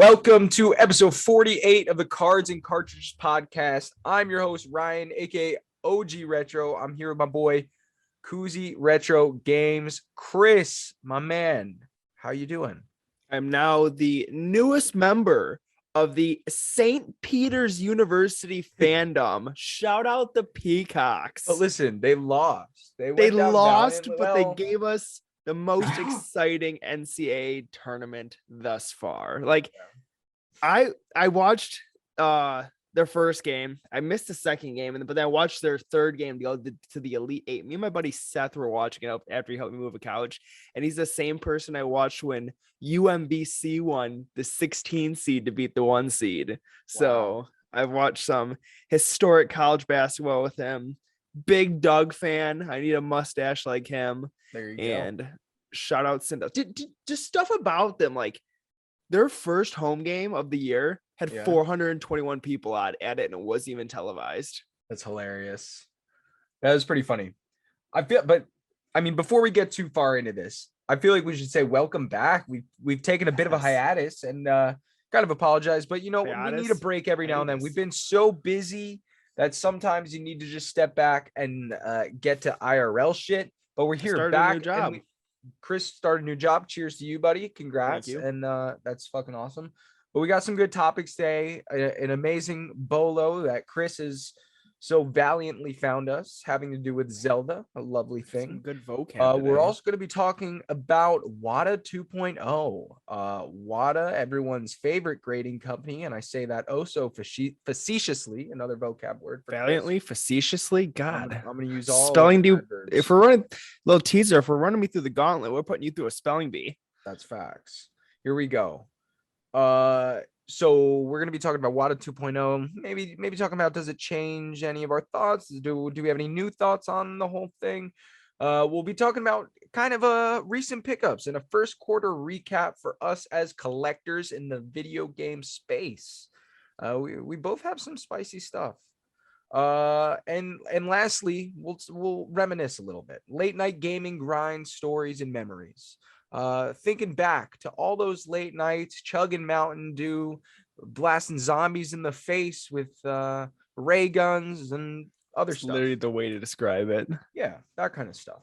Welcome to episode 48 of the Cards and Cartridges podcast. I'm your host, Ryan, aka OG Retro. I'm here with my boy, Koozie Retro Games. Chris, my man, how you doing? I'm now the newest member of the St. Peter's University fandom. Shout out the Peacocks. But listen, they lost. They lost, but they gave us the most exciting NCAA tournament thus far. Like, I watched their first game. I missed the second game, but then I watched their third game to go to the Elite Eight. Me and my buddy Seth were watching it after he helped me move a couch, and he's the same person I watched when UMBC won the 16 seed to beat the 1 seed. Wow. So I've watched some historic college basketball with him. Big Doug fan. I need a mustache like him. There you and go. Shout out Cinda. Just stuff about them, like their first home game of the year had 421 people at it, and it wasn't even televised. That's hilarious. That was pretty funny. Before we get too far into this, I feel like we should say welcome back. We've taken a bit of a hiatus and kind of apologize, but we need a break every now and then. We've been so busy that sometimes you need to just step back and get to IRL shit. But we're here back. Chris started a new job. Cheers to you, buddy. Congrats. You. And that's fucking awesome. But we got some good topics today. An amazing bolo that Chris has so valiantly found us, having to do with Zelda, a lovely thing. Some good vocab. We're also going to be talking about WATA 2.0. WATA, everyone's favorite grading company, and I say that oh so facetiously. Another vocab word. For valiantly, Chris. Facetiously. God, I'm going to use all spelling bee. If we're running little teaser, if we're running me through the gauntlet, we're putting you through a spelling bee. That's facts. Here we go. So we're going to be talking about WATA 2.0, maybe talking about, does it change any of our thoughts? Do we have any new thoughts on the whole thing? We'll be talking about kind of recent pickups and a first quarter recap for us as collectors in the video game space. We both have some spicy stuff. And lastly, we'll reminisce a little bit. Late night gaming grind stories and memories. Thinking back to all those late nights, chugging Mountain Dew, blasting zombies in the face with ray guns and other stuff. Literally the way to describe it. Yeah, that kind of stuff.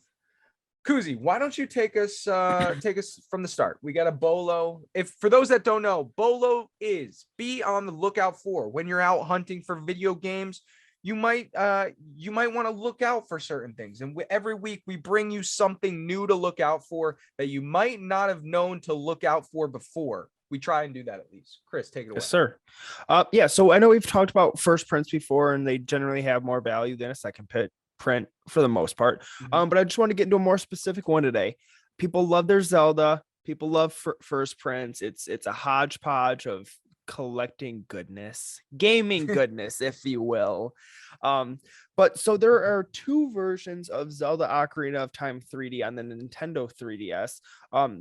Koozie, why don't you take us from the start? We got a bolo. If for those that don't know, bolo is be on the lookout for when you're out hunting for video games. You might want to look out for certain things. And every week we bring you something new to look out for that you might not have known to look out for before. We try and do that at least. Chris, take it away. Yes, sir. So I know we've talked about first prints before, and they generally have more value than a second print for the most part. Mm-hmm. But I just want to get into a more specific one today. People love their Zelda. People love first prints. It's a hodgepodge of collecting goodness, gaming goodness, if you will. But so there are two versions of Zelda Ocarina of Time 3D on the Nintendo 3DS.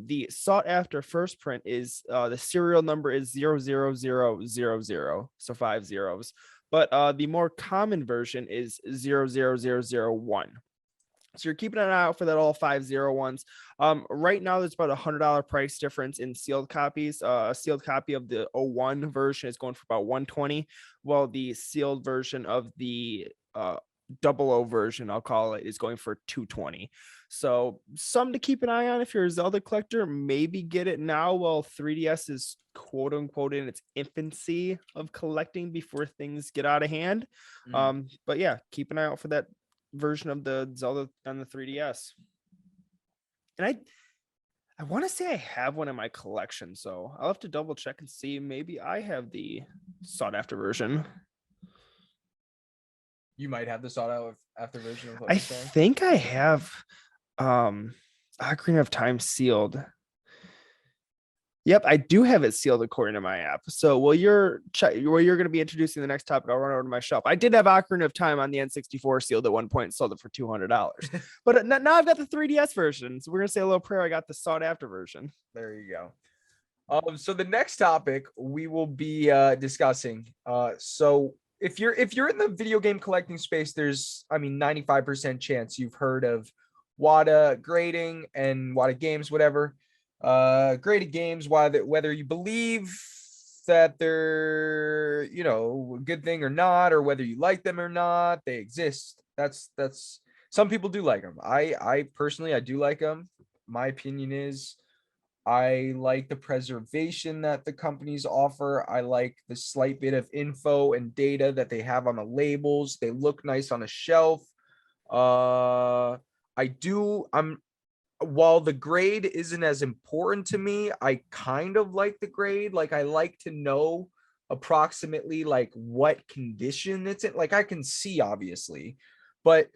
The sought after first print is the serial number is 00000, so 5 zeros. But the more common version is 00001. So you're keeping an eye out for that all 501s. Right now, there's about $100 price difference in sealed copies. A sealed copy of the 01 version is going for about $120, while the sealed version of the 00 version, I'll call it, is going for $220. So some to keep an eye on if you're a Zelda collector. Maybe get it now while 3DS is quote unquote in its infancy of collecting before things get out of hand. But yeah, keep an eye out for that version of the Zelda on the 3DS. And I want to say I have one in my collection, so I'll have to double check and see. Maybe I have the sought after version. You might have the sought after version of what I you're saying. think I have Ocarina of Time sealed. Yep, I do have it sealed according to my app. So while you're going to be introducing the next topic, I'll run over to my shelf. I did have Ocarina of Time on the N64 sealed at one point and sold it for $200. But now I've got the 3DS version. So we're going to say a little prayer. I got the sought after version. There you go. So the next topic we will be discussing. So if you're in the video game collecting space, there's 95% chance you've heard of WATA grading and WATA games, whatever. Graded games, whether you believe that they're, you know, a good thing or not, or whether you like them or not, they exist. That's some people do like them. I personally I do like them. My opinion is I like the preservation that the companies offer. I like the slight bit of info and data that they have on the labels. They look nice on a shelf. I do. While the grade isn't as important to me, I kind of like the grade. Like I like to know approximately like what condition it's in. Like I can see obviously, but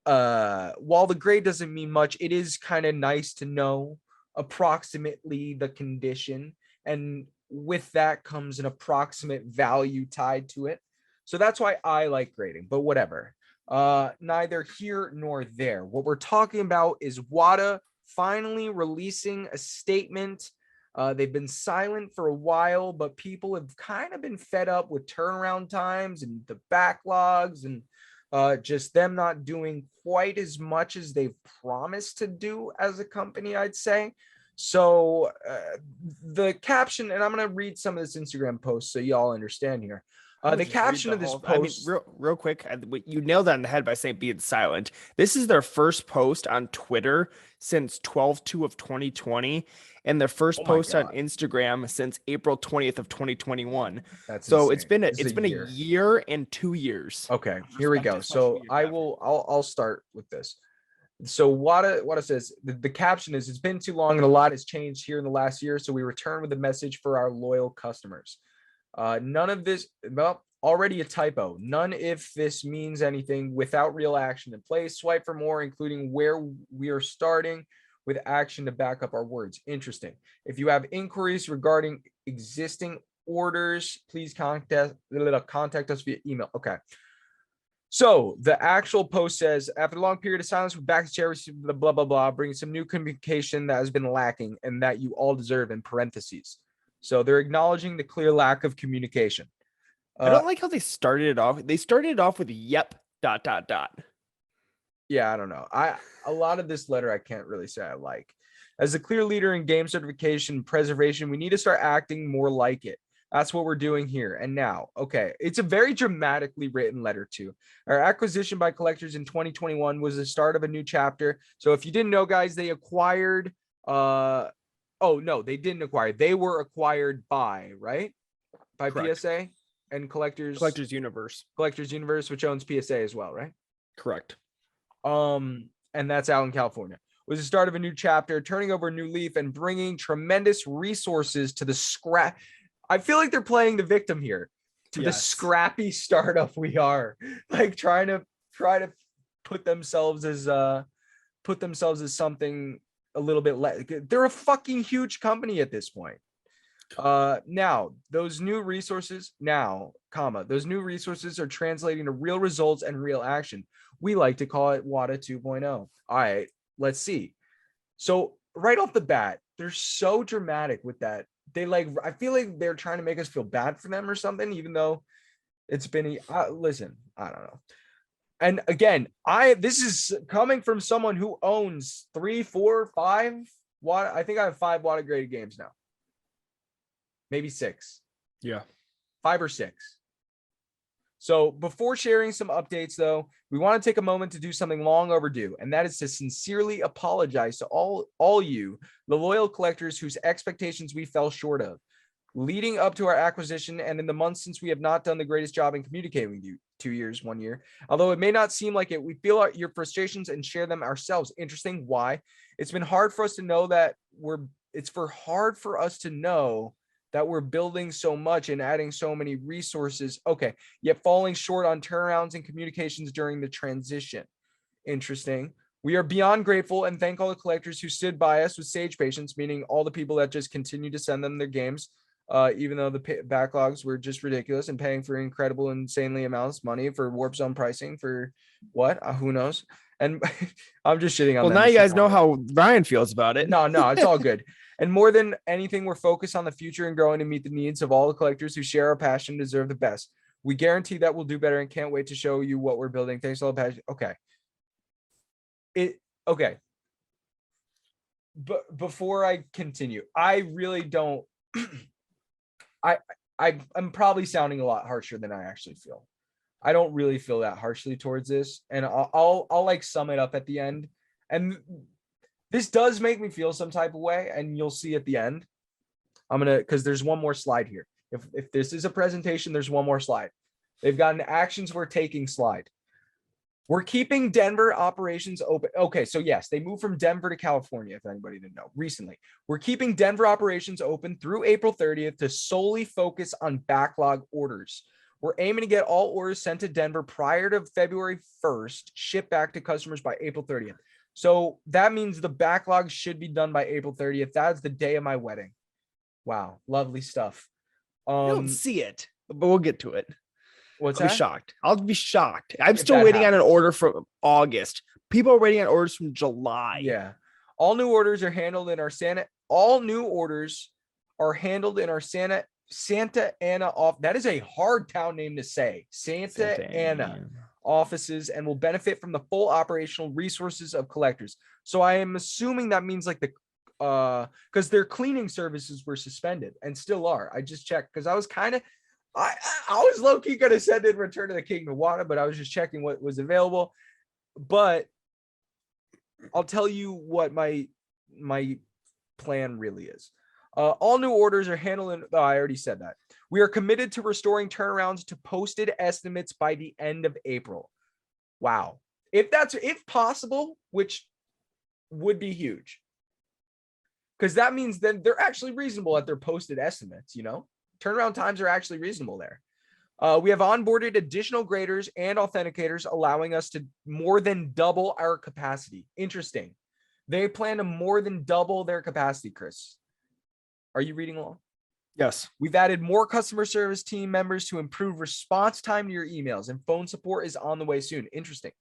while the grade doesn't mean much, it is kind of nice to know approximately the condition, and with that comes an approximate value tied to it. So that's why I like grading, but whatever. Neither here nor there. What we're talking about is WATA finally releasing a statement. They've been silent for a while, but people have kind of been fed up with turnaround times and the backlogs and just them not doing quite as much as they've promised to do as a company, I'd say. So the caption, and I'm going to read some of this Instagram post so y'all understand here. I would The just read caption the of this whole. I mean, post, real quick, you nailed that on the head by saying being silent. This is their first post on Twitter since 12/2 of 2020, and their oh first my post on God, Instagram since April 20th of 2021. that's So insane. This is it's a been a year. year and 2 years. Okay, here we Of go. just social So media I traffic. will, I'll start with this. So Wada says the caption is, it's been too long and a lot has changed here in the last year. So we return with a message for our loyal customers. None of this, well, already a typo. None if this means anything without real action in place. Swipe for more, including where we are starting with action to back up our words. Interesting. If you have inquiries regarding existing orders, please contact us via email. Okay. So the actual post says, after a long period of silence, we're back to share the blah, blah, blah, bringing some new communication that has been lacking and that you all deserve in parentheses. So they're acknowledging the clear lack of communication. I Uh, don't like how they started it off. They started it off with "Yep." Dot dot dot. yeah, I don't know. A lot of this letter I can't really say I like. As a clear leader in game certification preservation, we need to start acting more like it. That's what we're doing here. And now, okay, it's a very dramatically written letter too. Our acquisition by collectors in 2021 was the start of a new chapter. So if you didn't know, guys, they acquired oh no, they didn't acquire. They were acquired by, right? By Correct. PSA and Collectors Universe. Collectors Universe, which owns PSA as well, right? Correct. And that's out in California. Was the start of a new chapter, turning over a new leaf and bringing tremendous resources to the scrap. I feel like they're playing the victim here, to the Yes. scrappy startup we are, like trying to put themselves as something a little bit less. They're a fucking huge company at this point. Now those new resources those new resources are translating to real results and real action. We like to call it WATA 2.0. All right, let's see. So right off the bat, they're so dramatic with that. They like, I feel like they're trying to make us feel bad for them or something, even though it's been listen, I don't know. And again, this is coming from someone who owns 3, 4, 5 WATA. I think I have 5 WATA graded games now, maybe 6. Yeah. 5 or 6. So before sharing some updates, though, we want to take a moment to do something long overdue, and that is to sincerely apologize to all you, the loyal collectors whose expectations we fell short of. Leading up to our acquisition and in the months since we have not done the greatest job in communicating with you, 2 years, 1 year. Although it may not seem like it, we feel your frustrations and share them ourselves. Interesting. Why? It's been hard for us to know that hard for us to know that we're building so much and adding so many resources. Okay. Yet falling short on turnarounds and communications during the transition. Interesting. We are beyond grateful and thank all the collectors who stood by us with sage patience, meaning all the people that just continue to send them their games, even though the backlogs were just ridiculous and paying for incredible, insanely amounts of money for warp zone pricing for what? Who knows? And I'm just shitting on Well, them. now you guys know how Ryan feels about it. No, it's all good. And more than anything, we're focused on the future and growing to meet the needs of all the collectors who share our passion and deserve the best. We guarantee that we'll do better and can't wait to show you what we're building. Thanks all the passion. Okay. Okay. But before I continue, I really don't I I'm probably sounding a lot harsher than I actually feel. I don't really feel that harshly towards this, and I'll like sum it up at the end. And this does make me feel some type of way, and you'll see at the end. I'm gonna because there's one more slide here. If this is a presentation, there's one more slide. They've got an actions we're taking slide. We're keeping Denver operations open. Okay, so yes, they moved from Denver to California, if anybody didn't know, recently. We're keeping Denver operations open through April 30th to solely focus on backlog orders. We're aiming to get all orders sent to Denver prior to February 1st, shipped back to customers by April 30th. So that means the backlog should be done by April 30th. That's the day of my wedding. Wow, lovely stuff. I don't see it, but we'll get to it. What's I'll be that? shocked. I'll be shocked. I'm If still that waiting on an happens. order from August. People are waiting on orders from July. Yeah. All new orders are handled in our all new orders are handled in our Santa Ana off. That is a hard town name to say. Santa Ana offices, and will benefit from the full operational resources of collectors. So I am assuming that means like the because their cleaning services were suspended and still are. I just checked because I was kind of I was low-key gonna send in Return of the King to WATA, but I was just checking what was available. But I'll tell you what my plan really is. All new orders are handled in, oh, I already said that. We are committed to restoring turnarounds to posted estimates by the end of April. Wow. If possible, which would be huge. Because that means then they're actually reasonable at their posted estimates, you know? Turnaround times are actually reasonable there. We have onboarded additional graders and authenticators, allowing us to more than double our capacity. Interesting. They plan to more than double their capacity, Chris. Are you reading along? Yes. We've added more customer service team members to improve response time to your emails, and phone support is on the way soon. Interesting.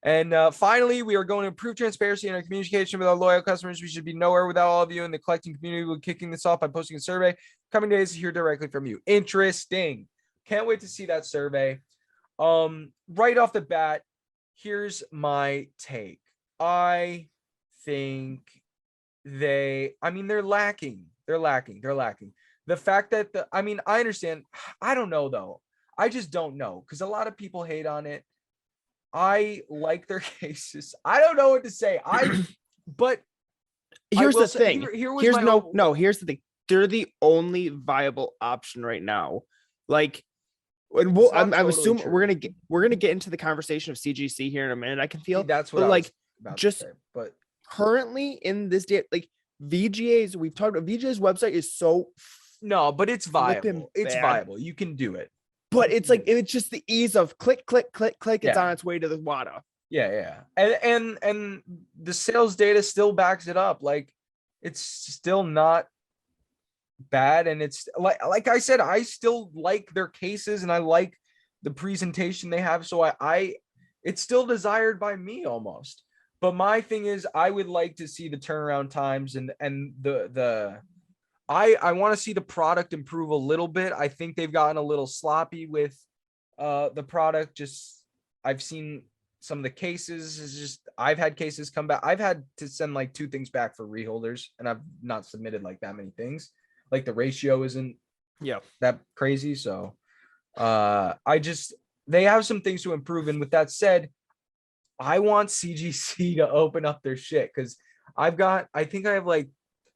And finally, we are going to improve transparency in our communication with our loyal customers. We should be nowhere without all of you in the collecting community. We're kicking this off by posting a survey. Coming days to hear directly from you. Interesting. Can't wait to see that survey. Right off the bat, here's my take. I think they're lacking. They're lacking. The fact that I understand. I don't know though. I just don't know because a lot of people hate on it. I like their cases. I don't know what to say. But here's the thing. Here's the thing. They're the only viable option right now. Like, and I'm assuming we're gonna get into the conversation of CGC here in a minute. I can feel that's what I like was about just to say, but currently in this day, like VGA's, we've talked about VGA's website is so no, but it's viable. It's bad. viable. You can do it. But it's like it's just the ease of click, click, click, click. It's on its way to the WATA. Yeah. And the sales data still backs it up. Like it's still not bad. And it's like I said, I still like their cases and I like the presentation they have. So it's still desired by me almost. But my thing is I would like to see the turnaround times and I want to see the product improve a little bit. I think they've gotten a little sloppy with the product. Just I've seen some of the cases is just I've had cases come back. I've had to send like 2 things back for reholders, and I've not submitted like that many things. Like the ratio isn't that crazy. So they have some things to improve. And with that said, I want CGC to open up their shit because I think I have like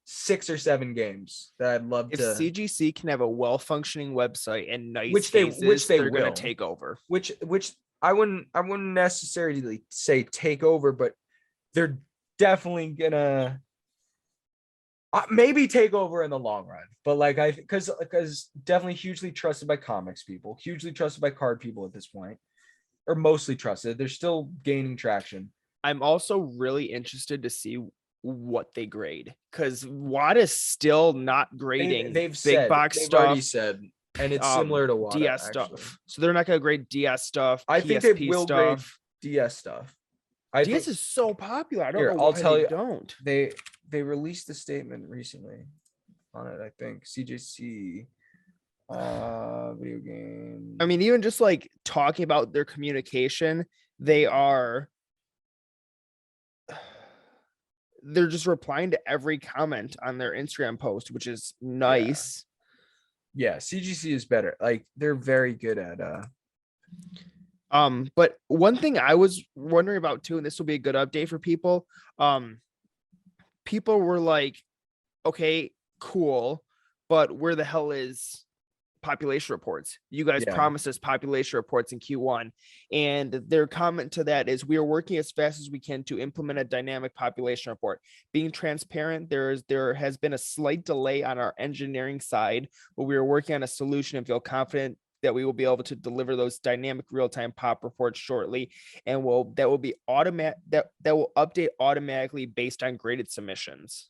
6 or 7 games that I'd love if to. If CGC can have a well-functioning website and nice which cases, they're going to take over. Which I wouldn't necessarily say take over, but they're definitely gonna maybe take over in the long run. But like because definitely hugely trusted by comics people, hugely trusted by card people at this point, or mostly trusted. They're still gaining traction. I'm also really interested to see what they grade because WATA is still not grading they've big box they've stuff. Already said, and it's similar to WATA, DS stuff. So they're not going to grade DS stuff. I think they will grade DS stuff. DS is so popular. I don't know I'll why tell they you, don't. They released a statement recently on it. I think CJC video game. I mean, even just like talking about their communication, they're just replying to every comment on their Instagram post, which is nice. Yeah, CGC is better. Like they're very good at But one thing I was wondering about too, and this will be a good update for people. Um, People were like, okay, cool, but where the hell is population reports? You guys yeah. promised us population reports in Q1. And their comment to that is we are working as fast as we can to implement a dynamic population report. Being transparent, there has been a slight delay on our engineering side, but we are working on a solution and feel confident that we will be able to deliver those dynamic real-time pop reports shortly, and will be automatic that will update automatically based on graded submissions.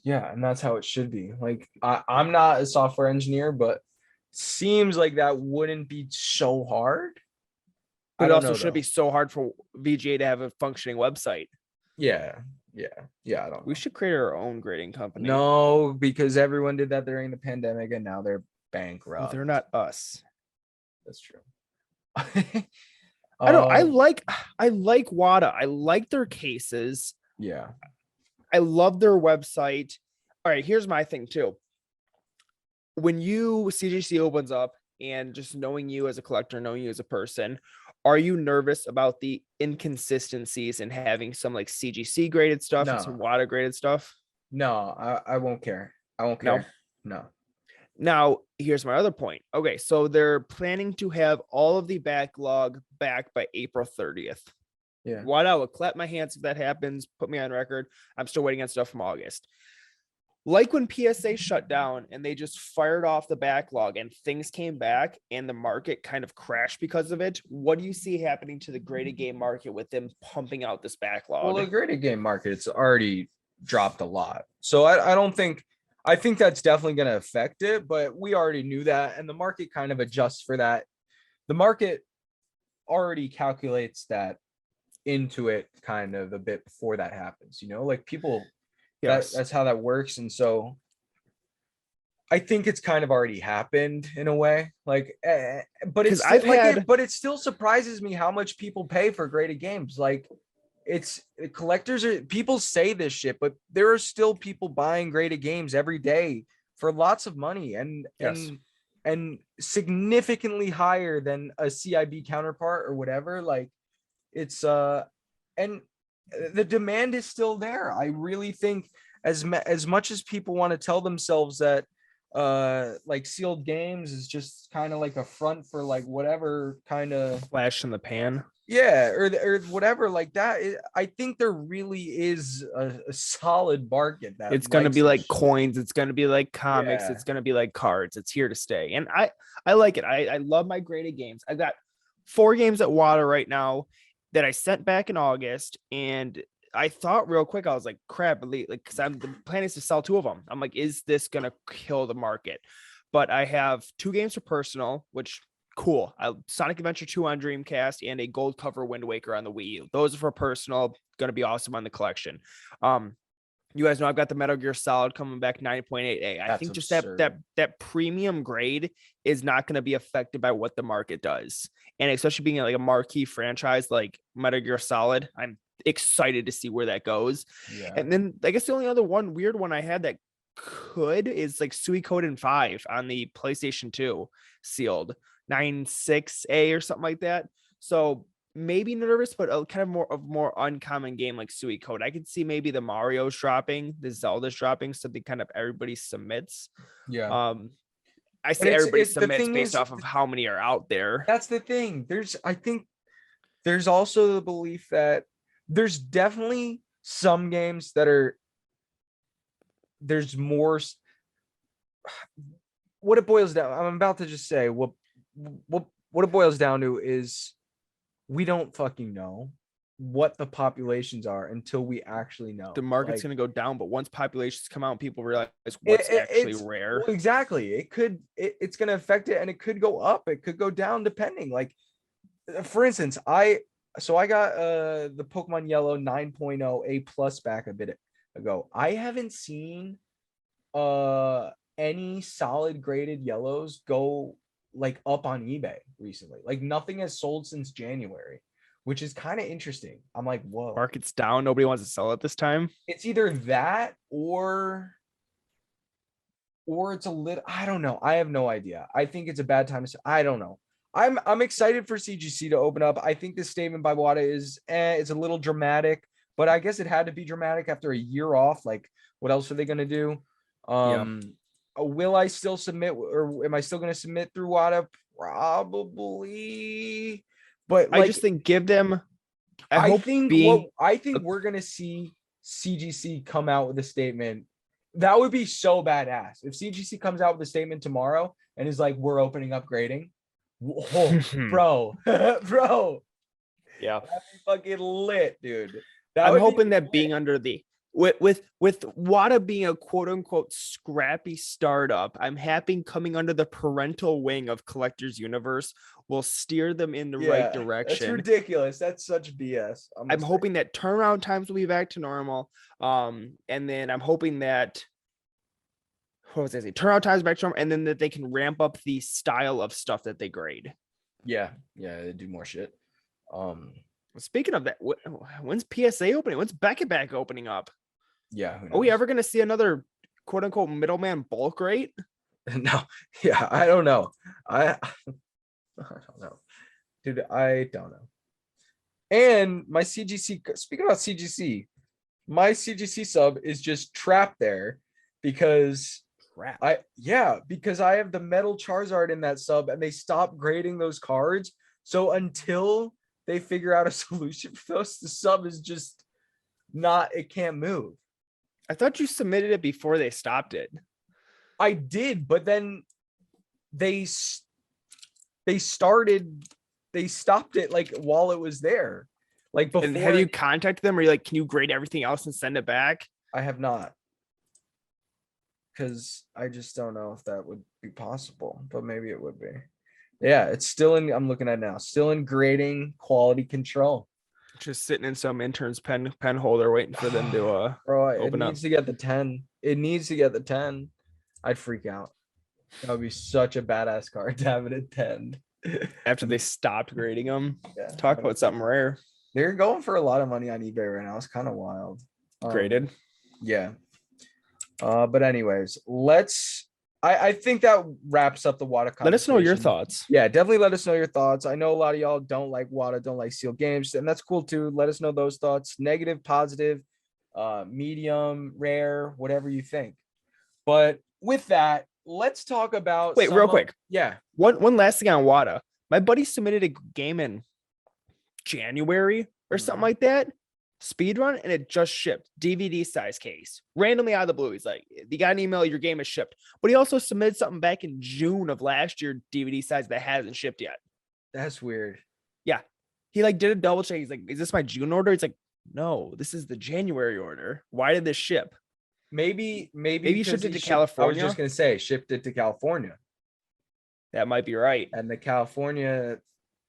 Yeah, and that's how it should be. Like I'm not a software engineer, but seems like that wouldn't be so hard. But I it don't also know should be though. so hard for VGA to have a functioning website. Yeah, yeah, I don't We know. should create our own grading company. No, because everyone did that during the pandemic and now they're Well, they're bankrupt. not us. That's true. I don't. um, I like WATA. I like their cases. yeah. I love their website. All right, here's my thing too. When you CGC opens up, and just knowing you as a collector, knowing you as a person, are you nervous about the inconsistencies in having some like CGC graded stuff and some No, WATA graded stuff? no, I won't care. I won't No. care. No. Now, here's my other point. Okay, so they're planning to have all of the backlog back by April 30th. Yeah. What I would clap my hands if that happens, put me on record. I'm still waiting on stuff from August. Like when PSA shut down and they just fired off the backlog and things came back and the market kind of crashed because of it. What do you see happening to the graded game market with them pumping out this Well, backlog? the graded game market, it's already dropped a lot. So I don't think I think that's definitely going to affect it, but we already knew that and the market kind of adjusts for that. The market already calculates that into it kind of a bit before that happens, like people Yes. that's how that works. And so I think it's kind of already happened in a way. But Because it's still I've had, but it still surprises me how much people pay for graded games. Like it's collectors are people say this shit, but there are still people buying graded games every day for lots of money and yes, significantly higher than a CIB counterpart or whatever. Like it's and the demand is still there. I really think as much as people want to tell themselves that like sealed games is just kind of like a front for like whatever kind of flash in the pan. yeah or whatever like that, I think there really is a solid market that It's going to likes be this like shit. coins. It's going to be like comics. Yeah, It's going to be like cards. It's here to stay. And I like it. I love my graded games. I've got 4 games at WATA right now that I sent back in August. And I thought real quick, I was like, crap, like, because the plan is to sell 2 of them. I'm like, is this going to kill the market? But I have 2 games for personal, which cool. Sonic Adventure 2 on Dreamcast and a gold cover Wind Waker on the Wii U. Those are for personal. Going to be awesome on the collection. You guys know I've got the Metal Gear Solid coming back 9.8A. I that's think just that absurd. that premium grade is not going to be affected by what the market does. And especially being like a marquee franchise like Metal Gear Solid, I'm excited to see where that goes. Yeah, And then I guess the only other one weird one I had that could is like Suikoden 5 on the PlayStation 2 sealed 96A or something like that. So maybe nervous, but a kind of more uncommon game like Suikoden. I could see maybe the Mario's dropping, the Zelda's dropping, something kind of everybody submits. yeah, Um, I but say everybody the submits thing based is off of how many are out there. that's the thing. I think there's also the belief that there's definitely some games that are there's more what it boils down. I'm about to just say what it boils down to is we don't fucking know what the populations are until we actually The know. market's Like going to go down, but once populations come out and people realize what's actually it's rare. well, exactly. It's going to affect it, and it could go up. It could go down depending. Like for instance, I got the Pokemon Yellow 9.0 A plus back a bit ago. I haven't seen any solid graded yellows go like up on eBay recently. Like nothing has sold since January, which is kind of interesting. I'm like, whoa. Market's down. Nobody wants to sell it this time. It's either that or or it's a little, I don't know. I have no idea. I think it's a bad time to, I don't know. I'm excited for CGC to open up. I think this statement by WATA is it's a little dramatic, but I guess it had to be dramatic after a year off. Like, what else are they gonna do? Yeah. Will I still submit, or am I still gonna submit through WATA? Probably. But I like, just think give them. I hope being I think we're gonna see CGC come out with a statement. That would be so badass if CGC comes out with a statement tomorrow and is like, "We're opening up grading." Oh, bro, bro, yeah. that'd be fucking lit, dude. That I'm would be hoping that lit. being under the with WATA being a quote unquote scrappy startup, I'm happy coming under the parental wing of Collectors Universe will steer them in the right Yeah, that's direction. ridiculous. That's such BS. I'm I'm gonna say. hoping that turnaround times will be back to normal. And then I'm hoping that what was I say? Turnaround times back to normal, and then that they can ramp up the style of stuff that they grade. Yeah, yeah, they do more shit. Speaking of that, when's PSA opening? When's Beckett back opening up? Yeah, who Are we knows? ever going to see another quote unquote middleman bulk rate? No, yeah, I don't know. I don't know, dude. I don't know. And my CGC, speaking about CGC, my CGC sub is just trapped there because Crap. because I have the metal Charizard in that sub and they stopped grading those cards. So until they figure out a solution for those, the sub is just not, it can't move. I thought you submitted it before they stopped it. I did, but then they they started they stopped it like while it was there. Like And have before you contacted them? Or you like, can you grade everything else and send it back? I have not. Because I just don't know if that would be possible, but maybe it would be. Yeah, it's still in, I'm looking at now, still in grading quality control. Just sitting in some intern's pen holder waiting for them to Bro, it open up. needs to get the 10. It needs to get the 10. I'd freak out. That would be such a badass card to have it at 10. After they stopped grading them. Yeah, Talk about something rare. they're going for a lot of money on eBay right now. It's kind of wild. Graded. Yeah. But anyways, I think that wraps up the WATA conversation. Let us know your thoughts. Yeah, definitely let us know your thoughts. I know a lot of y'all don't like WATA, don't like sealed games, and that's cool too. Let us know those thoughts. Negative, positive, medium, rare, whatever you think. But with that, let's talk about Wait, real quick. Yeah. One last thing on WATA. My buddy submitted a game in January or something like that. Speedrun, and it just shipped. DVD size case. Randomly out of the blue. He's like, you got an email, your game is shipped. But he also submitted something back in June of last year, DVD size that hasn't shipped yet. That's weird. Yeah. He like did a double check. He's like, is this my June order? He's like, no, this is the January order. Why did this ship? Maybe you shipped it to I was California. just gonna say shipped it to California. That might be right. And the California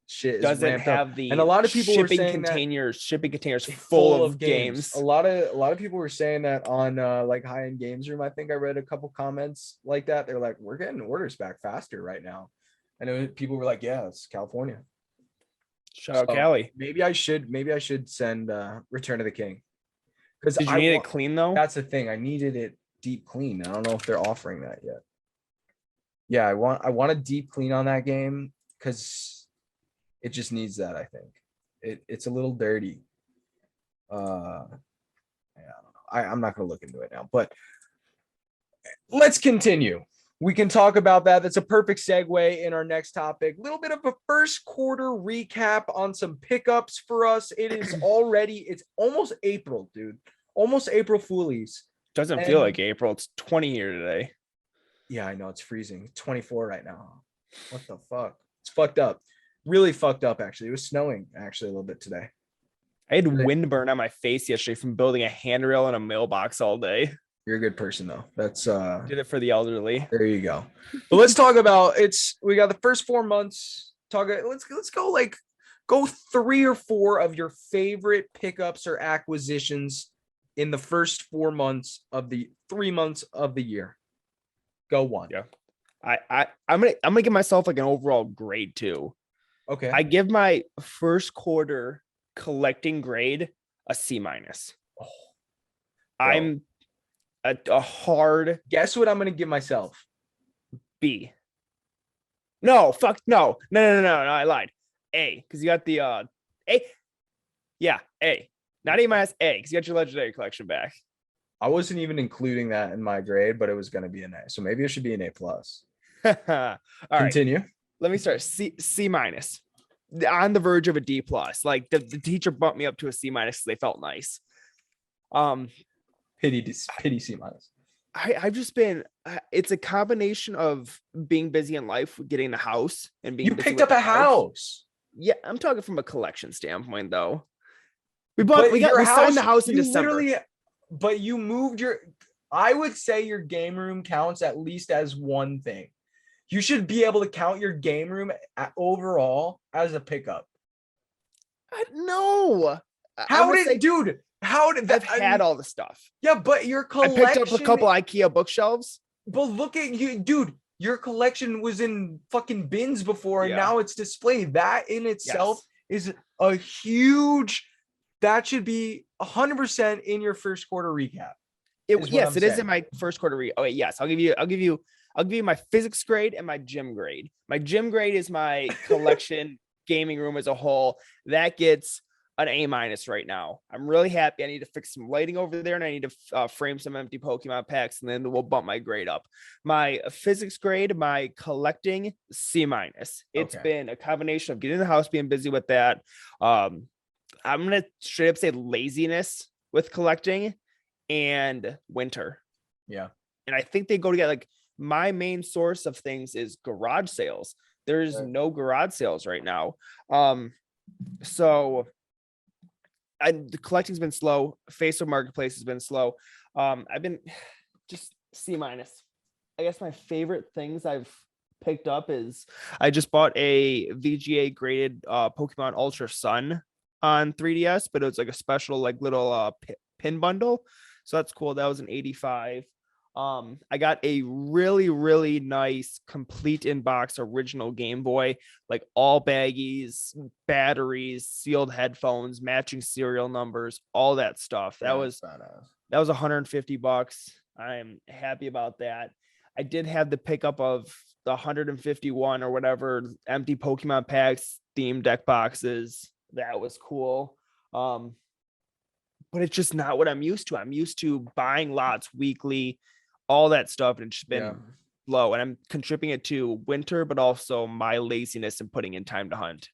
shit is Doesn't ramped have up. the And a lot of people were shipping saying containers that full of games. A lot of people were saying that on like High End Games Room. I think I read a couple comments like that. They're like, we're getting orders back faster right now. And people were like, yeah, it's California. Shout out Cali. Maybe I should send Return of the King. Because Did you need it clean though? That's the thing. I needed it deep clean. I don't know if they're offering that yet. Yeah, I want a deep clean on that game because it just needs that. I think it's a little dirty. Yeah, I don't know. I'm not gonna look into it now, but let's continue. We can talk about that. That's a perfect segue in our next topic. A little bit of a first quarter recap on some pickups for us. It's almost April, dude. Almost April Foolies. Doesn't feel like April. It's 20 here today. Yeah, I know, it's freezing. 24 right now. What the fuck? It's fucked up. Really fucked up, actually. It was snowing actually a little bit today. I had windburn on my face yesterday from building a handrail and a mailbox all day. You're a good person though. That's did it for the elderly. There you go. But let's talk about we got the first 4 months. Let's go 3 or 4 of your favorite pickups or acquisitions in the first 4 months of the 3 months of the year. Go one. Yeah. I'm gonna give myself like an overall grade too. Okay. I give my first quarter collecting grade a C-. Oh, I'm A hard Guess what I'm gonna give myself? B. No, fuck no. I lied. A, because you got the A. Yeah, A. Not A minus A, because you got your legendary collection back. I wasn't even including that in my grade, but it was gonna be an A. So maybe it should be an A plus. All right. Continue. Let me start. C minus. On the verge of a D plus. Like the teacher bumped me up to a C minus because they felt nice. Um, Pity C minus. I've just been. It's a combination of being busy in life, getting the house, and being You busy picked with up the a house. Yeah, I'm talking from a collection standpoint, though. But We your signed house, the house in you December. literally, but you moved your, I would say your game room counts at least as one thing. You should be able to count your game room overall as a pickup. No, I How will did, say dude, how did that, I've had all the stuff. yeah, but your I picked up a collection, couple IKEA bookshelves. but look at you, dude, your collection was in fucking bins before and Yeah. now it's displayed. That in itself Yes. is a huge, that should be 100% in your first quarter recap. Yes, it is saying. in my first quarter read. Oh wait, yes, I'll give you my physics grade and my gym grade. My gym grade is my collection gaming room as a whole. That gets an A minus right now. I'm really happy. I need to fix some lighting over there, and I need to frame some empty Pokemon packs, and then we'll bump my grade up. My physics grade, my collecting C minus. It's Okay. been a combination of getting in the house, being busy with that. I'm gonna straight up say laziness with collecting and winter. Yeah. And I think they go together. Like my main source of things is garage sales. There's no garage sales right now. So the collecting's been slow. Facebook Marketplace has been slow. I've been just C minus. I guess my favorite things I've picked up is I just bought a VGA graded Pokemon Ultra Sun on 3DS, but it was like a special like little pin bundle. So that's cool. That was an 85. I got a really nice complete in-box original Game Boy, like all baggies, batteries, sealed headphones, matching serial numbers, all that stuff. That was $150. I'm happy about that. I did have the pickup of the 151 or whatever empty Pokemon packs, theme deck boxes. That was cool. But it's just not what I'm used to. I'm used to buying lots weekly, all that stuff, and it's just been low. And I'm contributing it to winter, but also my laziness and putting in time to hunt.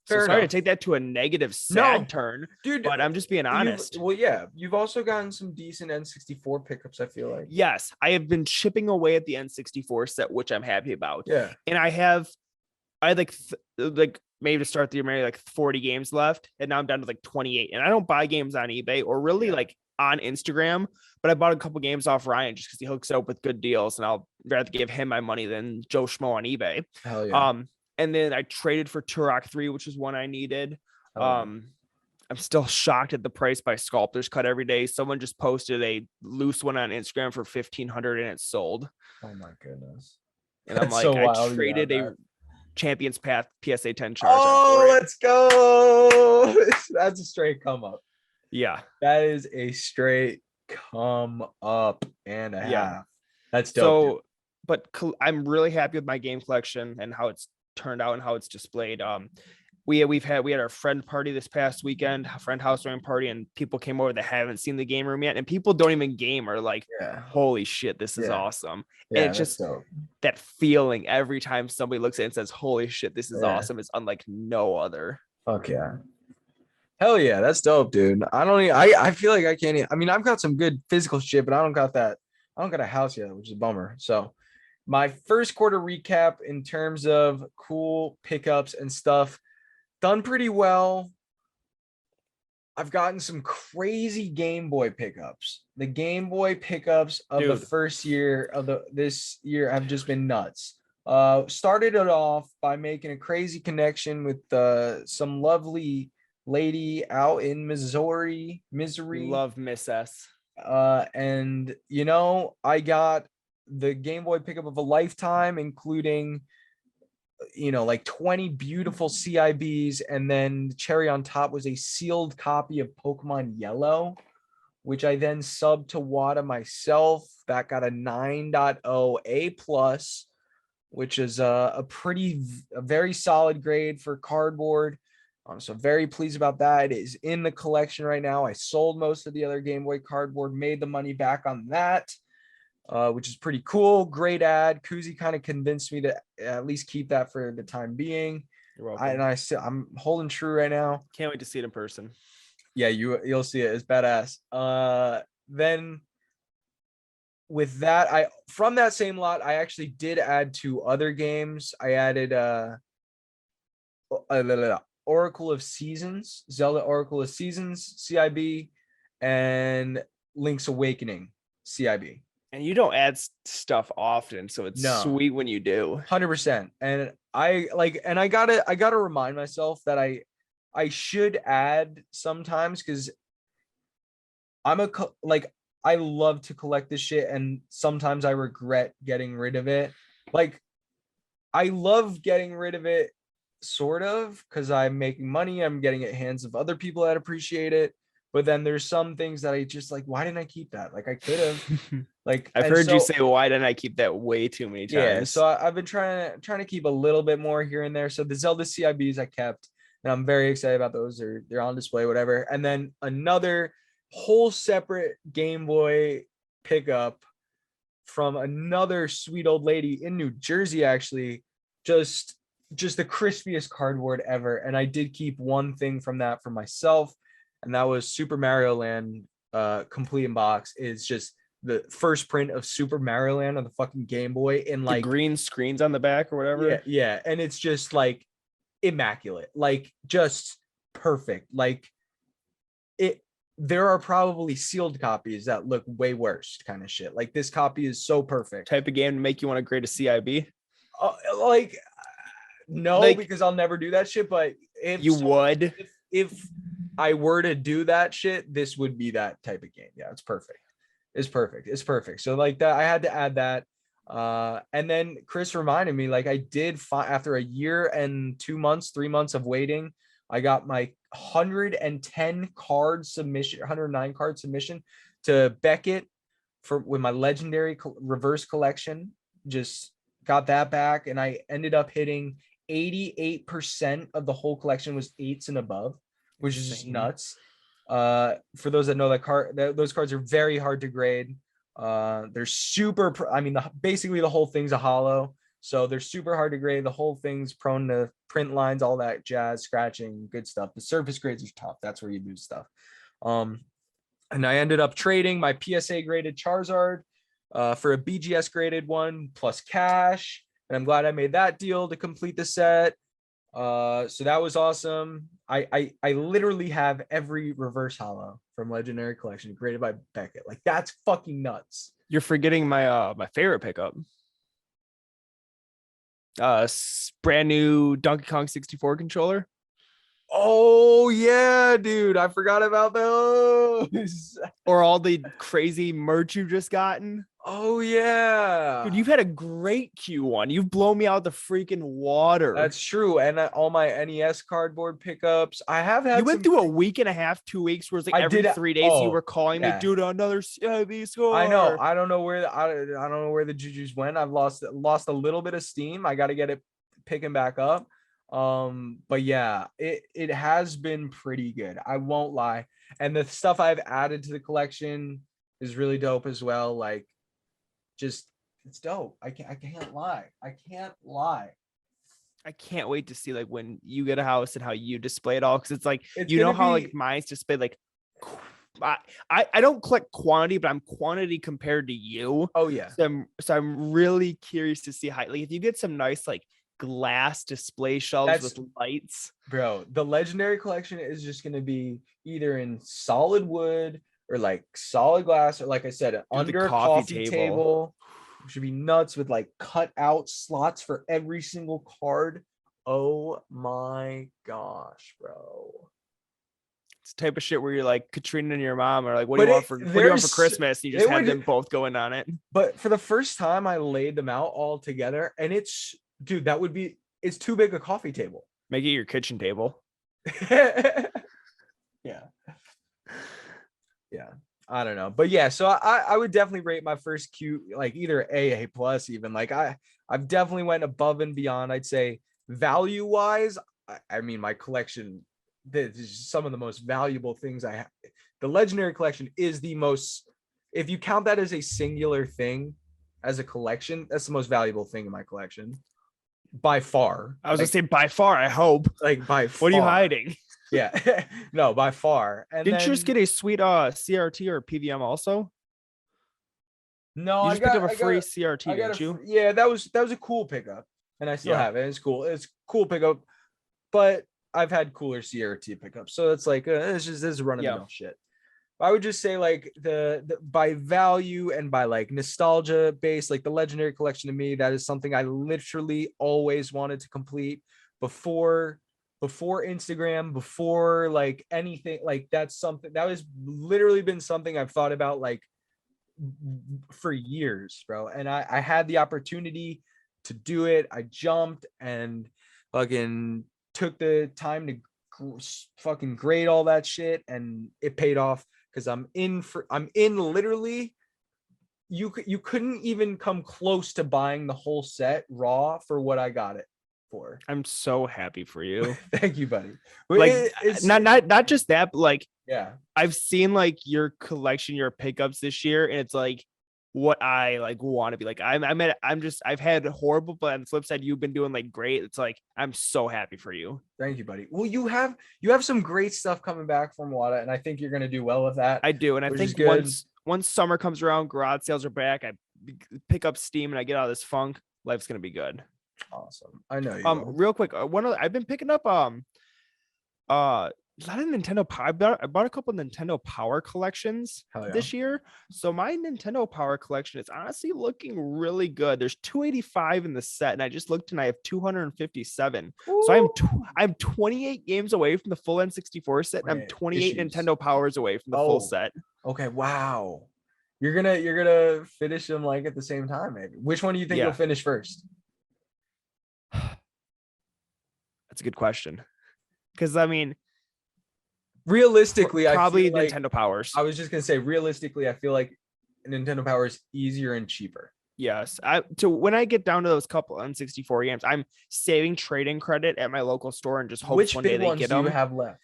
So sorry to take that to a negative sad turn, dude, but I'm just being honest. Well, yeah, you've also gotten some decent N64 pickups, I feel like. Yes, I have been chipping away at the N64 set, which I'm happy about. Yeah. And I had like maybe to start the year, maybe like 40 games left, and now I'm down to like 28. And I don't buy games on eBay or really like on Instagram, but I bought a couple games off Ryan just because he hooks it up with good deals, and I'll rather give him my money than Joe Schmo on eBay. Hell yeah. And then I traded for Turok 3, which is one I needed. I'm still shocked at the price by Sculptors Cut every day. Someone just posted a loose one on Instagram for 1,500 and it's sold. Oh my goodness. And I'm like, I traded a Champions Path PSA 10 charge. Oh, let's go. That's a straight come up. Yeah. That is a straight come up and a half. That's dope. So, but I'm really happy with my game collection and how it's turned out and how it's displayed. We had our friend party this past weekend, a friend housewarming party, and people came over that haven't seen the game room yet, and people don't even game are like, holy shit, this is awesome. And it's just that feeling every time somebody looks at it and says, holy shit, this is awesome. It's unlike no other. Fuck yeah. Hell yeah, that's dope, dude. I feel like I can't. I mean, I've got some good physical shit, but I don't got that. I don't got a house yet, which is a bummer. So my first quarter recap in terms of cool pickups and stuff, done pretty well. I've gotten some crazy Game Boy pickups. The Game Boy pickups of the first year of this year have just been nuts. Started it off by making a crazy connection with some lovely lady out in Missouri. Love Miss S. And I got the Game Boy pickup of a lifetime, including like 20 beautiful CIBs, and then the cherry on top was a sealed copy of Pokemon Yellow, which I then subbed to WATA myself. That got a 9.0 A plus, which is a very solid grade for cardboard. So very pleased about that. It is in the collection right now. I sold most of the other Game Boy cardboard, made the money back on that, which is pretty cool. Great ad. Kuzi kind of convinced me to at least keep that for the time being. You're welcome. I'm holding true right now. Can't wait to see it in person. Yeah, you'll see it. It's badass. Then with that, I from that same lot, I actually did add 2 other games. I added Oracle of Seasons, Zelda Oracle of Seasons, CIB, and Link's Awakening, CIB. And you don't add stuff often, so it's sweet when you do. 100%. And I gotta remind myself that I should add sometimes, because I love to collect this shit, and sometimes I regret getting rid of it. Like, I love getting rid of it, sort of, because I'm making money. I'm getting it hands of other people that appreciate it. But then there's some things that I just like, why didn't I keep that? Like, I could have. Like, I've heard you say, why didn't I keep that way too many times? Yeah, so I've been trying to keep a little bit more here and there. So the Zelda CIBs I kept, and I'm very excited about those. They're on display, whatever. And then another whole separate Game Boy pickup from another sweet old lady in New Jersey, actually. Just the crispiest cardboard ever. And I did keep one thing from that for myself, and that was Super Mario Land complete in box. Is just the first print of Super Mario Land on the fucking Game Boy in the like green screens on the back or whatever. Yeah, and it's just like immaculate, like just perfect. Like, it there are probably sealed copies that look way worse, kind of shit. Like, this copy is so perfect. Type of game to make you want to grade a CIB? Like, no, like, because I'll never do that shit. But if I were to do that shit, this would be that type of game. Yeah, it's perfect. It's perfect. So like that, I had to add that. And then Chris reminded me, like, I did after a year and 2 months, 3 months of waiting, I got my 109 card submission to Beckett with my legendary reverse collection. Just got that back, and I ended up hitting 88% of the whole collection was 8s and above, which is just nuts. For those that know, those cards are very hard to grade. They're super, basically the whole thing's a hollow, so they're super hard to grade. The whole thing's prone to print lines, all that jazz, scratching, good stuff. The surface grades are tough. That's where you do stuff. And I ended up trading my PSA graded Charizard for a BGS graded one plus cash, and I'm glad I made that deal to complete the set. So that was awesome. I literally have every reverse hollow from Legendary Collection graded by Beckett. Like, that's fucking nuts. You're forgetting my my favorite pickup. Brand new Donkey Kong 64 controller. Oh yeah, dude, I forgot about those. Or all the crazy merch you've just gotten. Oh yeah, dude, you've had a great Q1. You've blown me out the freaking water. That's true. And all my NES cardboard pickups. I have had. You went through a week and a half, 2 weeks, where it's like every 3 days you were calling me, dude, another CIB score. I know. I don't know where I don't know where the juju's went. I've lost a little bit of steam. I got to get it picking back up. But yeah, it has been pretty good. I won't lie. And the stuff I've added to the collection is really dope as well. Like, just, it's dope. I can't lie. I can't wait to see like when you get a house and how you display it all, because it's like you know how like mine's displayed like I don't collect quantity, but I'm quantity compared to you. Oh yeah. So I'm really curious to see how, like, if you get some nice like glass display shelves with lights, bro. The Legendary Collection is just gonna be either in solid wood or like solid glass, or like I said, under a coffee table. Should be nuts, with like cut out slots for every single card. Oh my gosh, bro. It's the type of shit where you're like, Katrina and your mom are like, what do you want for Christmas? And you just have them both going on it. But for the first time, I laid them out all together, and it's too big a coffee table. Make it your kitchen table. Yeah. Yeah. I don't know, but yeah, so I would definitely rate my first Q like either A plus even. Like I've definitely went above and beyond. I'd say value wise, I mean my collection, this is some of the most valuable things I have. The legendary collection is the most, if you count that as a singular thing, as a collection, that's the most valuable thing in my collection by far. I was gonna say by far, I hope. Like by What are you far. hiding? Yeah, no, by far. And Didn't you just then get a sweet CRT or PVM also? no, You just picked up a free CRT, I got didn't you? yeah, that was a cool pickup, and I still Yeah. have it. It's cool. It's cool pickup, but I've had cooler CRT pickups, so it's like it's just this run of the Yeah. mill shit. I would just say like the by value and by like nostalgia base, like the legendary collection to me, that is something I literally always wanted to complete before Instagram, before like anything. Like that's something that has literally been something I've thought about like for years, bro. And I had the opportunity to do it. I jumped and fucking took the time to fucking grade all that shit, and it paid off because I'm in literally. You couldn't even come close to buying the whole set raw for what I got it for. I'm so happy for you. Thank you, buddy. Like It's not just that, but like yeah. I've seen like your collection, your pickups this year, and it's like what I like want to be. Like I've had horrible, but on the flip side, you've been doing like great. It's like I'm so happy for you. Thank you, buddy. Well, you have some great stuff coming back from WATA, and I think you're gonna do well with that, I do, and I which is think good. once summer comes around, garage sales are back. I pick up steam and I get out of this funk. Life's gonna be good. Awesome. I know you will. Real quick, one of I've been picking up is that a Nintendo Power? I bought a couple of Nintendo Power collections Hell yeah. this year. So my Nintendo Power collection is honestly looking really good. There's 285 in the set, and I just looked and I have 257. So I'm 28 games away from the full N64 set, and I'm 28 issues. Nintendo Powers away from the full set. Okay, wow. You're gonna finish them like at the same time, maybe. Which one do you think Yeah. you'll finish first? That's a good question. Because I mean, Realistically, probably I feel like, Nintendo Powers. I was just gonna say, realistically, I feel like Nintendo Power is easier and cheaper. Yes. When I get down to those couple N64 games, I'm saving trading credit at my local store and just hope Which one day big they ones get do you them. have left?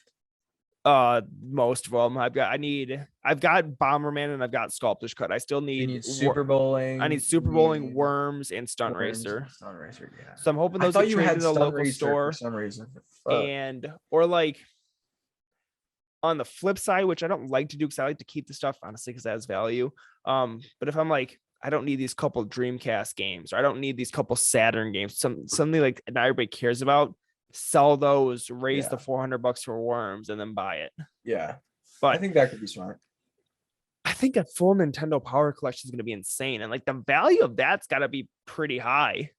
Most of them. I've got Bomberman and I've got Sculptor's Cut. I still You need need Super Bowling. I need Super Bowling, Worms, and Stunt Racer. Stunt Racer, yeah. So I'm hoping I those thought get you traded had to the Stunt local Racer store. for some reason. And or like on the flip side, which I don't like to do because I like to keep the stuff honestly because that has value. But if I'm like, I don't need these couple Dreamcast games, or I don't need these couple Saturn games, something like that everybody cares about, sell those, raise the $400 for Worms, and then buy it. Yeah, But I think that could be smart. I think a full Nintendo Power collection is going to be insane, and like the value of that's got to be pretty high.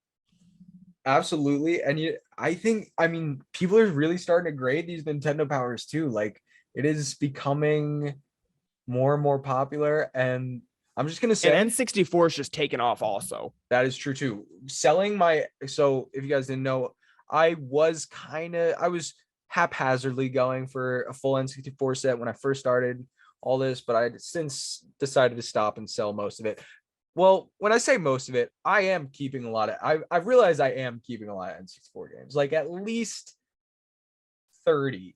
Absolutely. And I mean, people are really starting to grade these Nintendo Powers too. Like it is becoming more and more popular. And I'm just gonna say, And N64 is just taking off also. that is true too. So if you guys didn't know, I was haphazardly going for a full N64 set when I first started all this, but I since decided to stop and sell most of it. Well, when I say most of it, I am keeping a lot of. I've realized I am keeping a lot of N64 games, like at least 30.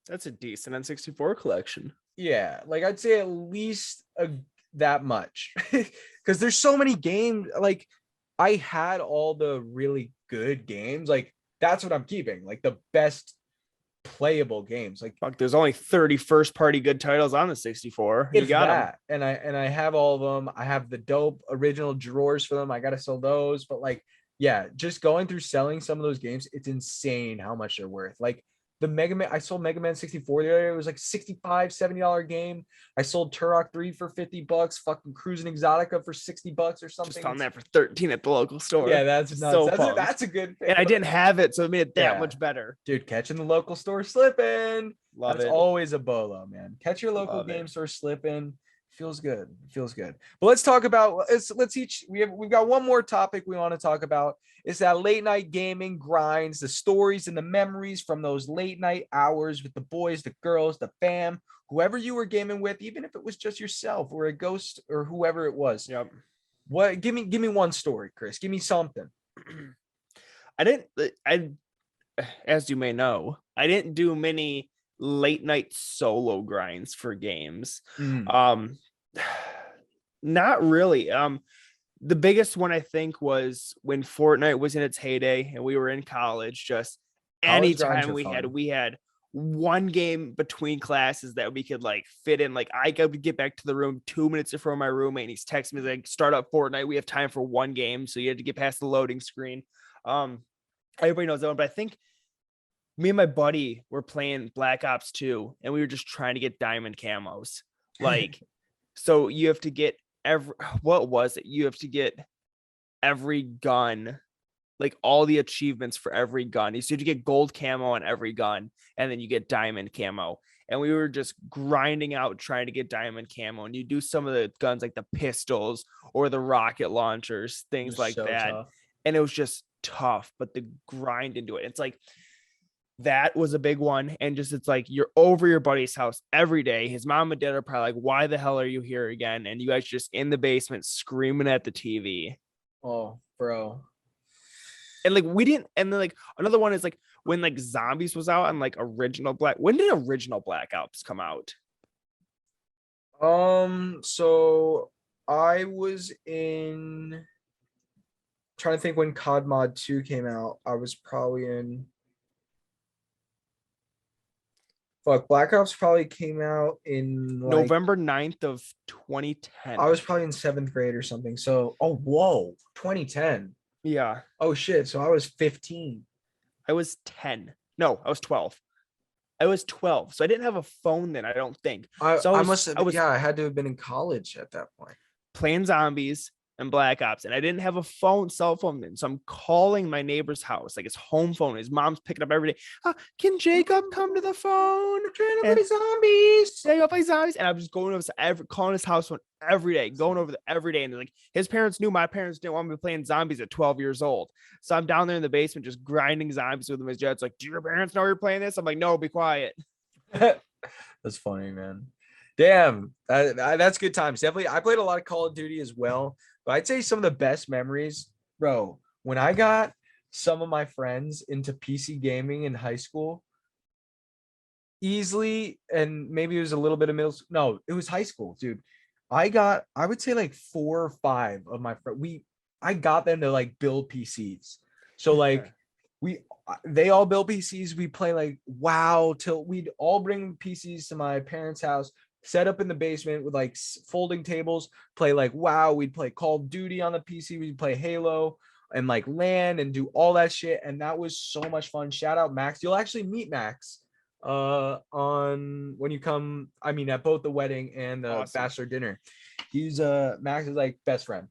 That's a decent N64 collection. Yeah, like I'd say at least that much, because there's so many games. Like I had all the really good games. Like that's what I'm keeping. Like the best playable games. Like fuck, there's only 30 first party good titles on the 64. You got that, them. And I have all of them. I have the dope original drawers for them. I gotta sell those. But like, yeah, just going through selling some of those games, it's insane how much they're worth. Like the Mega Man, I sold Mega Man 64 the other day. It was like $65-$70 game. I sold Turok 3 for $50, fucking Cruising Exotica for $60 or something. Just on that for 13 at the local store. Yeah, that's nuts. So that's a good pick. And I didn't have it, so it made it that much better. Dude, catching the local store slipping. Love that's it. always a bolo, man. Catch your local game store slipping. Feels good. Feels good. But let's talk about let's each we've got one more topic we want to talk about. It's that late night gaming grinds, the stories and the memories from those late night hours with the boys, the girls, the fam, whoever you were gaming with, even if it was just yourself or a ghost or whoever it was. Yep. What give me one story, Chris. Give me something. I didn't I as you may know, I didn't do many late night solo grinds for games. Mm, Um Not really. The biggest one I think was when Fortnite was in its heyday and we were in college. Just college grinds anytime are fun. we had one game between classes that we could like fit in. Like I could get back to the room 2 minutes before my roommate and he's texting me like, start up Fortnite. We have time for one game. So you had to get past the loading screen. Um Everybody knows that one, but I think me and my buddy were playing Black Ops 2 and we were just trying to get diamond camos. Like, so you have to get what was it? You have to get every gun, like all the achievements for every gun. So you get gold camo on every gun, and then you get diamond camo. And we were just grinding out trying to get diamond camo. And you do some of the guns like the pistols or the rocket launchers, things Just like so that. tough. And it was just tough, but the grind into it. It's like that was a big one. And just it's like you're over your buddy's house every day. His mom and dad are probably like, why the hell are you here again? And you guys just in the basement screaming at the TV. Oh, bro. And like we didn't, and then like another one is like when like zombies was out and like original black. When did original Black Ops come out? So I was in trying to think when COD Mod 2 came out. I was probably in Black Ops probably came out in like November 9th of I 2010. was probably in seventh grade or something. So oh whoa, 2010. Yeah. Oh shit. So I was 15. I was 10. No, I was 12. I was 12. So I didn't have a phone then, I don't think. So I must have I was yeah, I had to have been in college at that point. playing zombies and Black Ops, and I didn't have a cell phone then. So I'm calling my neighbor's house, like his home phone. His mom's picking up every day. Can Jacob come to the phone? We're trying to And play zombies. yeah, go play zombies. And I was going over calling his house phone every day, going over there every day. And like his parents knew my parents didn't want me playing zombies at 12 years old. So I'm down there in the basement just grinding zombies with him. His dad's like, do your parents know you're playing this? I'm like, no, be quiet. That's funny, man. Damn, that's good times. Definitely, I played a lot of Call of Duty as well. But I'd say some of the best memories, bro, when I got some of my friends into PC gaming in high school, easily, and maybe it was a little bit of middle school. No, it was high school, dude. I would say like 4 or 5 of my friends. I got them to like build PCs. So like they all built PCs. We play like WoW till we'd all bring PCs to my parents' house, set up in the basement with like folding tables, play like WoW. We'd play Call of Duty on the PC. We'd play Halo and like LAN and do all that shit. And that was so much fun. Shout out Max. You'll actually meet Max on when you come, I mean at both the wedding and the Awesome. bachelor dinner. He's Max is like best friend.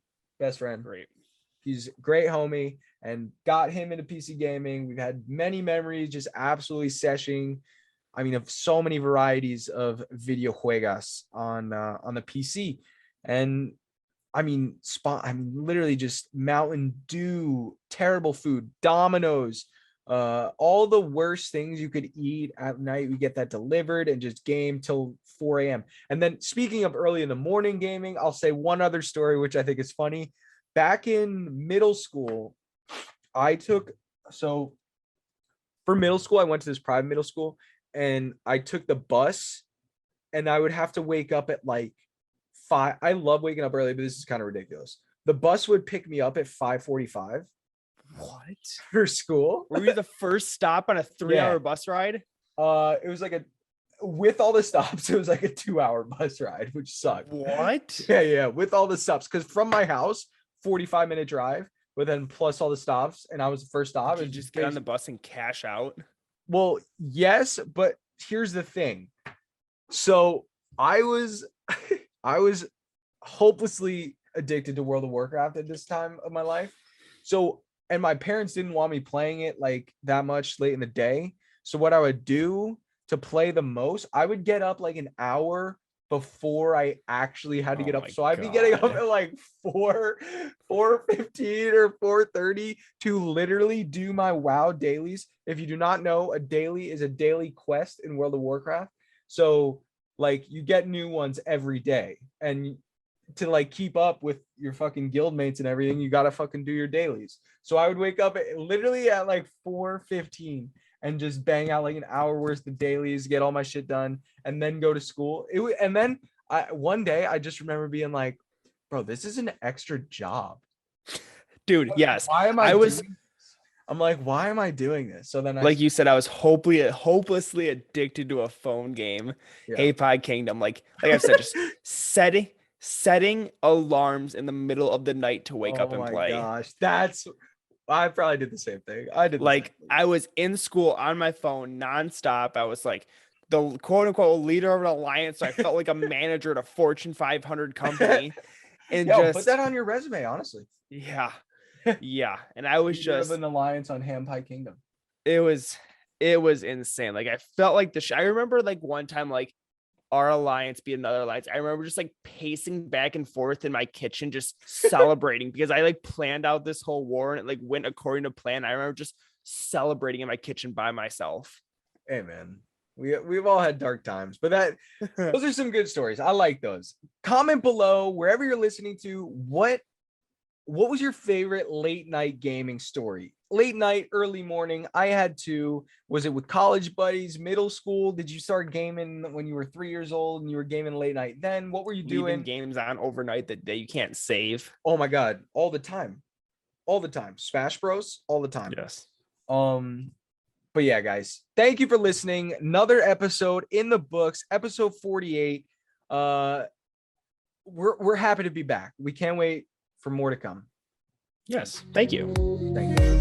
Great. He's great homie and got him into PC gaming. We've had many memories just absolutely seshing. I mean, of so many varieties of video juegas on the PC. And I mean, literally just Mountain Dew, terrible food, Domino's, all the worst things you could eat at night. We get that delivered and just game till 4 a.m. And then speaking of early in the morning gaming, I'll say one other story, which I think is funny. Back in middle school, I took, so for middle school, I went to this private middle school and I took the bus and I would have to wake up at like 5. I love waking up early, but this is kind of ridiculous. The bus would pick me up at 5:45 What? for school. Were you the first stop on a 3-hour bus ride? It was like with all the stops, it was like a 2-hour bus ride, which sucked. What? Yeah, with all the stops. Because from my house, 45-minute drive, but then plus all the stops, and I was the first stop. Did you just get on the bus and cash out? Well, yes, but here's the thing. So I was I was hopelessly addicted to World of Warcraft at this time of my life. So, and my parents didn't want me playing it like that much late in the day. So what I would do to play the most, I would get up like an hour before I actually had to Oh get up. my So I'd be getting up God. at like 4:15 or 4:30 to literally do my WoW dailies. If you do not know, a daily is a daily quest in World of Warcraft. So like you get new ones every day, and to like keep up with your fucking guild mates and everything, you gotta fucking do your dailies. So I would wake up literally at like 4:15 and just bang out like an hour worth of dailies, get all my shit done, and then go to school. And then one day I just remember being like, bro, this is an extra job. Dude, yes. Why am I I was, doing this? I'm like, why am I doing this? So then like you said, I was hopelessly addicted to a phone game, yeah. Apod Kingdom. Like I've said, just setting alarms in the middle of the night to wake up Oh and my play. gosh. I probably did the same thing. I did the same Like thing. I was in school on my phone nonstop. I was like the quote unquote leader of an alliance. So I felt like a manager at a Fortune 500 company. And Yo, put that just, on your resume, honestly. yeah, yeah. And I was Leader of just, an alliance on Ham Pie Kingdom. it was, it was insane. Like I felt like I remember like one time, like our alliance be another alliance. I remember just like pacing back and forth in my kitchen, just celebrating because I like planned out this whole war and it like went according to plan. I remember just celebrating in my kitchen by myself. Hey man, we've all had dark times, but those are some good stories. I like those. Comment below wherever you're listening to what was your favorite late night gaming story? Late night, early morning. I had two. Was it with college buddies, middle school? Did you start gaming when you were 3 years old and you were gaming late night then? What were you Leaving doing? games on overnight that you can't save. Oh my God, all the time. All the time. Smash Bros, all the time. Yes. Um, but yeah, guys, thank you for listening. Another episode in the books, episode 48. Uh, we're happy to be back. We can't wait for more to come. Yes. Thank you. Thank you.